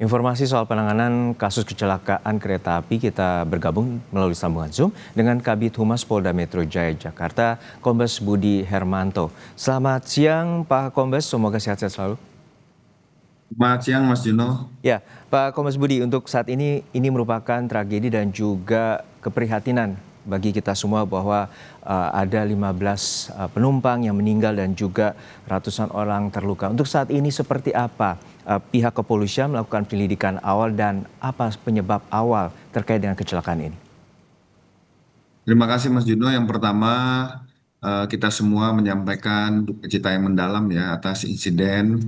Informasi soal penanganan kasus kecelakaan kereta api kita bergabung melalui sambungan Zoom dengan Kabid Humas Polda Metro Jaya Jakarta, Kombes Budi Hermanto. Selamat siang Pak Kombes, semoga sehat-sehat selalu. Selamat siang Mas Juno. Ya, Pak Kombes Budi, untuk saat ini merupakan tragedi dan juga keprihatinan bagi kita semua bahwa ada 15 penumpang yang meninggal dan juga ratusan orang terluka. Untuk saat ini seperti apa pihak kepolisian melakukan penyelidikan awal dan apa penyebab awal terkait dengan kecelakaan ini? Terima kasih Mas Juno. Yang pertama kita semua menyampaikan duka cita yang mendalam ya atas insiden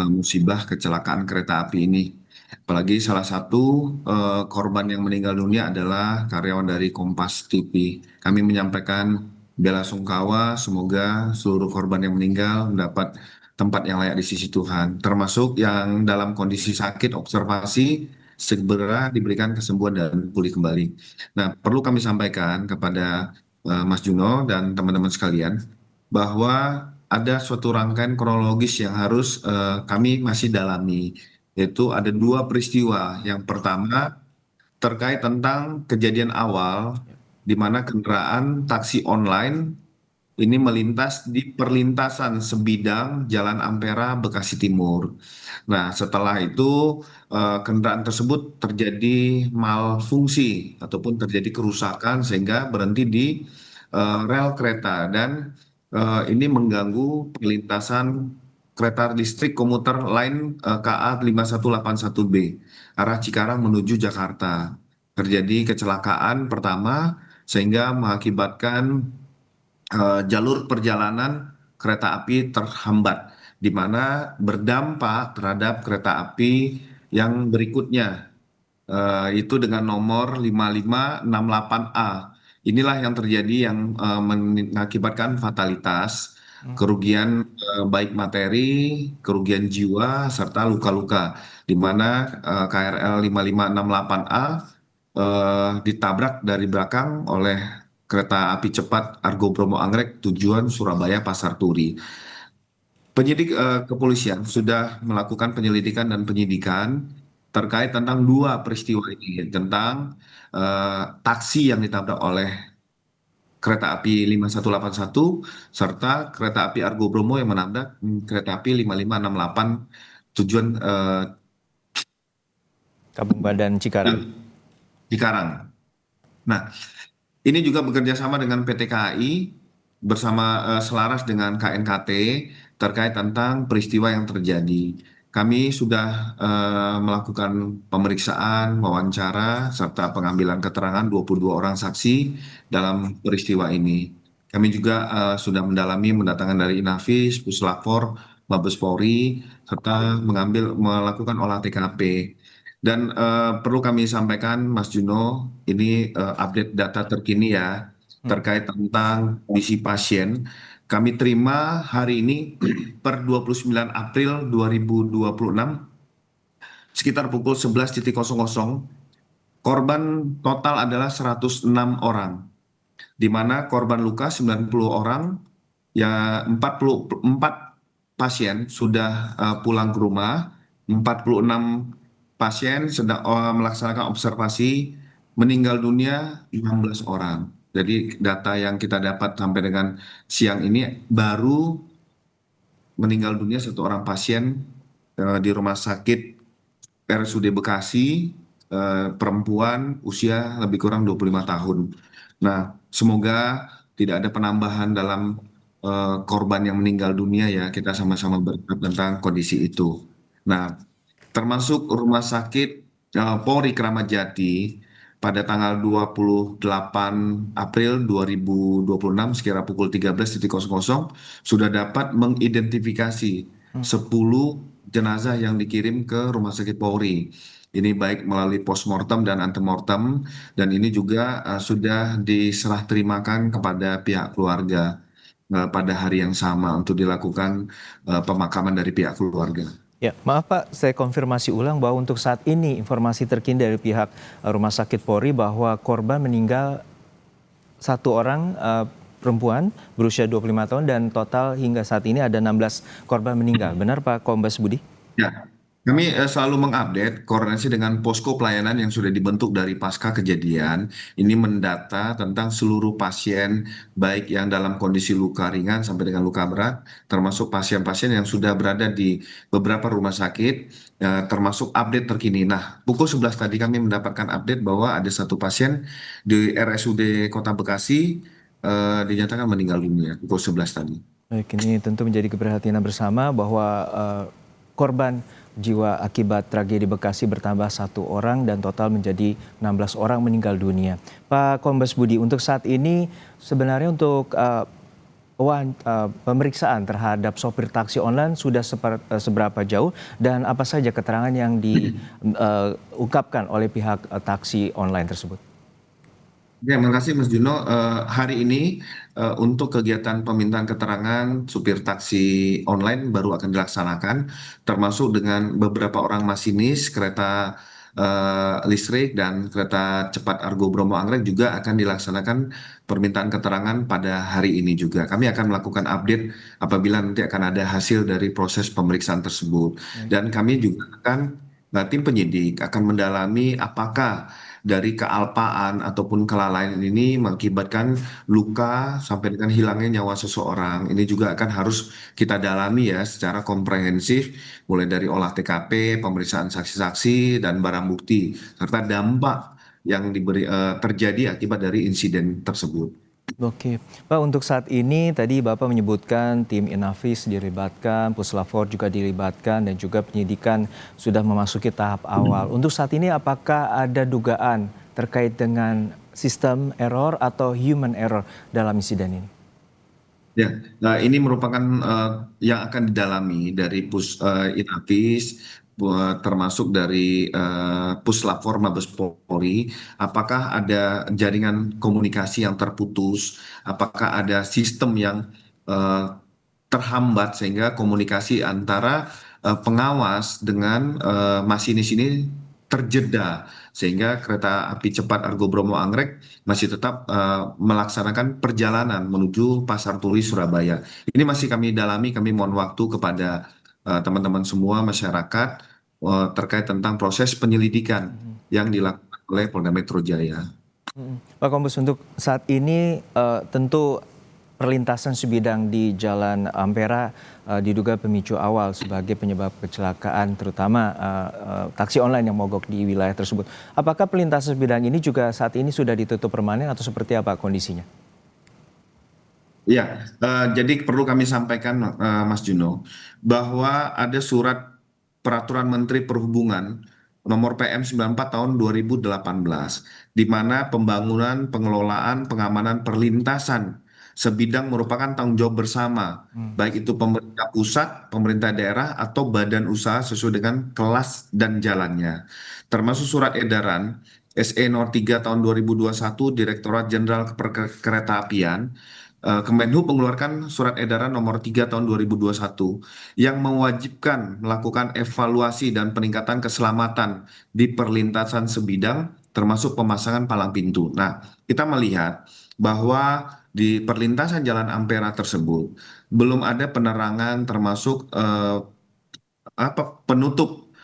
musibah kecelakaan kereta api ini. Apalagi salah satu korban yang meninggal dunia adalah karyawan dari Kompas TV. Kami menyampaikan bela sungkawa, semoga seluruh korban yang meninggal mendapat tempat yang layak di sisi Tuhan, termasuk yang dalam kondisi sakit observasi segera diberikan kesembuhan dan pulih kembali. Nah, perlu kami sampaikan kepada Mas Juno dan teman-teman sekalian bahwa ada suatu rangkaian kronologis yang harus kami masih dalami, yaitu ada dua peristiwa. Yang pertama terkait tentang kejadian awal di mana kendaraan taksi online ini melintas di perlintasan sebidang Jalan Ampera, Bekasi Timur. Nah, setelah itu kendaraan tersebut terjadi malfungsi ataupun terjadi kerusakan sehingga berhenti di rel kereta dan ini mengganggu perlintasan kereta listrik komuter lain KA 5181B arah Cikarang menuju Jakarta. Terjadi kecelakaan pertama sehingga mengakibatkan jalur perjalanan kereta api terhambat, di mana berdampak terhadap kereta api yang berikutnya, itu dengan nomor 5568A. Inilah yang terjadi yang mengakibatkan fatalitas, kerugian baik materi, kerugian jiwa, serta luka-luka, di mana KRL 5568A ditabrak dari belakang oleh kereta api cepat Argo Bromo Anggrek tujuan Surabaya Pasar Turi. Penyidik kepolisian sudah melakukan penyelidikan dan penyidikan terkait tentang dua peristiwa ini, tentang taksi yang ditabrak oleh kereta api 5181 serta kereta api Argo Bromo yang menabrak kereta api 5568 tujuan Kampung Badan Cikarang. Cikarang. Nah, ini juga bekerja sama dengan PT KAI bersama selaras dengan KNKT terkait tentang peristiwa yang terjadi. Kami sudah melakukan pemeriksaan, wawancara, serta pengambilan keterangan 22 orang saksi dalam peristiwa ini. Kami juga sudah mendatangan dari Inavis, Puslapor, Mabes Polri, serta melakukan olah TKP. Dan perlu kami sampaikan, Mas Juno, ini update data terkini ya terkait tentang kondisi pasien. Kami terima hari ini per 29 April 2026 sekitar pukul 11.00 korban total adalah 106 orang, di mana korban luka 90 orang, ya 44 pasien sudah pulang ke rumah, 46 pasien sedang melaksanakan observasi, meninggal dunia 16 orang. Jadi data yang kita dapat sampai dengan siang ini baru meninggal dunia satu orang pasien di rumah sakit RSUD Bekasi, perempuan usia lebih kurang 25 tahun. Nah, semoga tidak ada penambahan dalam korban yang meninggal dunia ya. Kita sama-sama berharap tentang kondisi itu. Nah, termasuk Rumah Sakit Polri Kramat Jati pada tanggal 28 April 2026 sekira pukul 13.00 sudah dapat mengidentifikasi 10 jenazah yang dikirim ke Rumah Sakit Polri. Ini baik melalui postmortem dan antemortem, dan ini juga sudah diserah terimakan kepada pihak keluarga pada hari yang sama untuk dilakukan pemakaman dari pihak keluarga. Ya, maaf Pak, saya konfirmasi ulang bahwa untuk saat ini informasi terkini dari pihak Rumah Sakit Polri bahwa korban meninggal satu orang perempuan berusia 25 tahun dan total hingga saat ini ada 16 korban meninggal. Benar Pak Kombes Budi? Ya, Kami selalu mengupdate koordinasi dengan posko pelayanan yang sudah dibentuk dari pasca kejadian. Ini mendata tentang seluruh pasien, baik yang dalam kondisi luka ringan sampai dengan luka berat, termasuk pasien-pasien yang sudah berada di beberapa rumah sakit, termasuk update terkini. Nah, pukul 11 tadi kami mendapatkan update bahwa ada satu pasien di RSUD Kota Bekasi dinyatakan meninggal dunia pukul 11 tadi. Baik, ini tentu menjadi keprihatinan bersama bahwa korban jiwa akibat tragedi Bekasi bertambah 1 orang dan total menjadi 16 orang meninggal dunia. Pak Kombes Budi, untuk saat ini sebenarnya untuk pemeriksaan terhadap sopir taksi online sudah seberapa jauh dan apa saja keterangan yang diungkapkan oleh pihak taksi online tersebut? Ya, terima kasih Mas Juno. Hari ini untuk kegiatan pemintaan keterangan supir taksi online baru akan dilaksanakan, termasuk dengan beberapa orang masinis kereta listrik dan kereta cepat Argo Bromo Anggrek juga akan dilaksanakan permintaan keterangan pada hari ini juga. Kami akan melakukan update apabila nanti akan ada hasil dari proses pemeriksaan tersebut. Baik. Dan kami juga akan, tim penyidik akan mendalami apakah dari kealpaan ataupun kelalaian ini mengakibatkan luka sampai dengan hilangnya nyawa seseorang. Ini juga akan harus kita dalami ya secara komprehensif, mulai dari olah TKP, pemeriksaan saksi-saksi dan barang bukti, serta dampak yang terjadi akibat dari insiden tersebut. Oke, Pak, untuk saat ini tadi Bapak menyebutkan tim Inavis dilibatkan, Puslapor juga dilibatkan dan juga penyidikan sudah memasuki tahap awal. Untuk saat ini apakah ada dugaan terkait dengan sistem error atau human error dalam insiden ini? Ya, nah ini merupakan yang akan didalami dari Inavis, termasuk dari Puslapor Mabes Polri. Apakah ada jaringan komunikasi yang terputus? Apakah ada sistem yang eh, terhambat sehingga komunikasi antara pengawas dengan masinis ini terjeda sehingga kereta api cepat Argo Bromo Anggrek masih tetap melaksanakan perjalanan menuju Pasar Turi Surabaya. Ini masih kami dalami, kami mohon waktu kepada teman-teman semua masyarakat terkait tentang proses penyelidikan yang dilakukan oleh Polda Metro Jaya. Pak Kombes, untuk saat ini tentu perlintasan sebidang di Jalan Ampera diduga pemicu awal sebagai penyebab kecelakaan, terutama taksi online yang mogok di wilayah tersebut. Apakah perlintasan sebidang ini juga saat ini sudah ditutup permanen atau seperti apa kondisinya? Ya, jadi perlu kami sampaikan Mas Juno bahwa ada surat Peraturan Menteri Perhubungan nomor PM 94 tahun 2018 di mana pembangunan, pengelolaan, pengamanan perlintasan sebidang merupakan tanggung jawab bersama, baik itu pemerintah pusat, pemerintah daerah atau badan usaha sesuai dengan kelas dan jalannya. Termasuk surat edaran SE nomor 3 tahun 2021 Direktorat Jenderal Keretaapian, Kemenhub mengeluarkan surat edaran nomor 3 tahun 2021 yang mewajibkan melakukan evaluasi dan peningkatan keselamatan di perlintasan sebidang termasuk pemasangan palang pintu. Nah, kita melihat bahwa di perlintasan Jalan Ampera tersebut belum ada penerangan termasuk penutup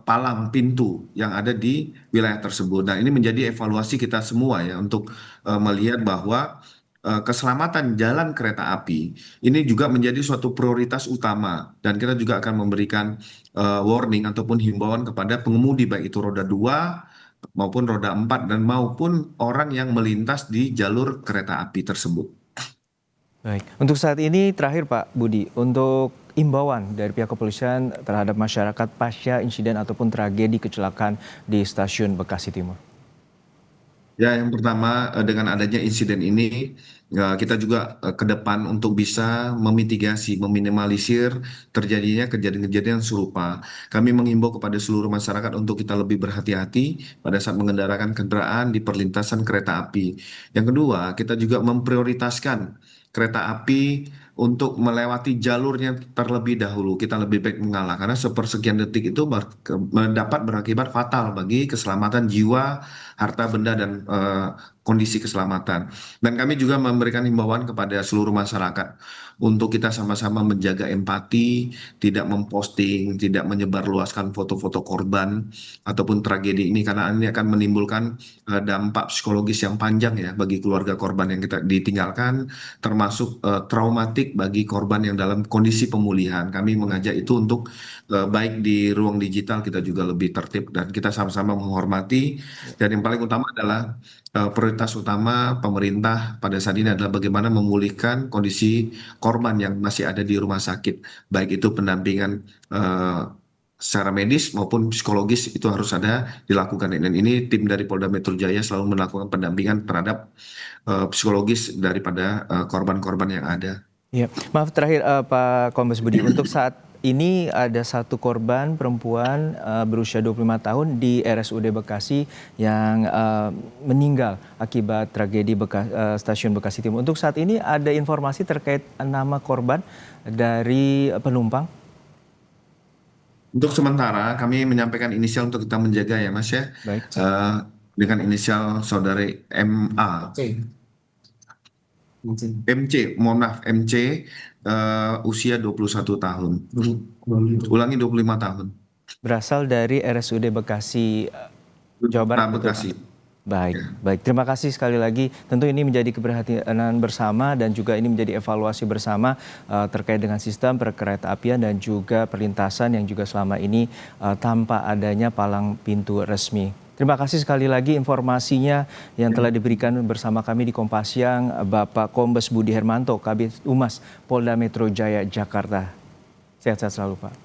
palang pintu yang ada di wilayah tersebut. Nah, ini menjadi evaluasi kita semua ya untuk melihat bahwa keselamatan jalan kereta api ini juga menjadi suatu prioritas utama dan kita juga akan memberikan warning ataupun himbauan kepada pengemudi baik itu roda 2 maupun roda 4 dan maupun orang yang melintas di jalur kereta api tersebut. Baik, untuk saat ini terakhir Pak Budi, untuk imbauan dari pihak kepolisian terhadap masyarakat pasca insiden ataupun tragedi kecelakaan di stasiun Bekasi Timur. Ya, yang pertama dengan adanya insiden ini kita juga ke depan untuk bisa memitigasi, meminimalisir terjadinya kejadian-kejadian serupa. Kami menghimbau kepada seluruh masyarakat untuk kita lebih berhati-hati pada saat mengendarakan kendaraan di perlintasan kereta api. Yang kedua, kita juga memprioritaskan kereta api untuk melewati jalurnya terlebih dahulu. Kita lebih baik mengalah karena sepersekian detik itu dapat berakibat fatal bagi keselamatan jiwa, harta benda dan kondisi keselamatan. Dan kami juga memberikan himbauan kepada seluruh masyarakat untuk kita sama-sama menjaga empati, tidak memposting, tidak menyebarluaskan foto-foto korban ataupun tragedi ini karena ini akan menimbulkan dampak psikologis yang panjang ya bagi keluarga korban yang kita ditinggalkan, termasuk traumatik bagi korban yang dalam kondisi pemulihan. Kami mengajak itu untuk baik di ruang digital kita juga lebih tertib dan kita sama-sama menghormati. Dan yang paling utama adalah prioritas utama pemerintah pada saat ini adalah bagaimana memulihkan kondisi korban yang masih ada di rumah sakit, baik itu pendampingan secara medis maupun psikologis itu harus ada dilakukan. Dan ini tim dari Polda Metro Jaya selalu melakukan pendampingan terhadap psikologis daripada korban-korban yang ada. Ya, maaf terakhir Pak Kombes Budi, untuk saat ini ada satu korban perempuan berusia 25 tahun di RSUD Bekasi yang meninggal akibat tragedi stasiun Bekasi Timur. Untuk saat ini ada informasi terkait nama korban dari penumpang? Untuk sementara kami menyampaikan inisial untuk kita menjaga ya Mas ya. Baik. Dengan inisial saudari MA. MC, mohon maaf, MC usia 21 tahun. Ulangi 25 tahun. Berasal dari RSUD Bekasi, Jawa Barat, betul, Pak? Bekasi. Baik, Ya. baik. Terima kasih sekali lagi. Tentu ini menjadi keprihatinan bersama dan juga ini menjadi evaluasi bersama terkait dengan sistem perkeretaapian dan juga perlintasan yang juga selama ini tanpa adanya palang pintu resmi. Terima kasih sekali lagi informasinya yang telah diberikan bersama kami di Kompas Siang, Bapak Kombes Budi Hermanto, Kabid Humas Polda Metro Jaya, Jakarta. Sehat-sehat selalu, Pak.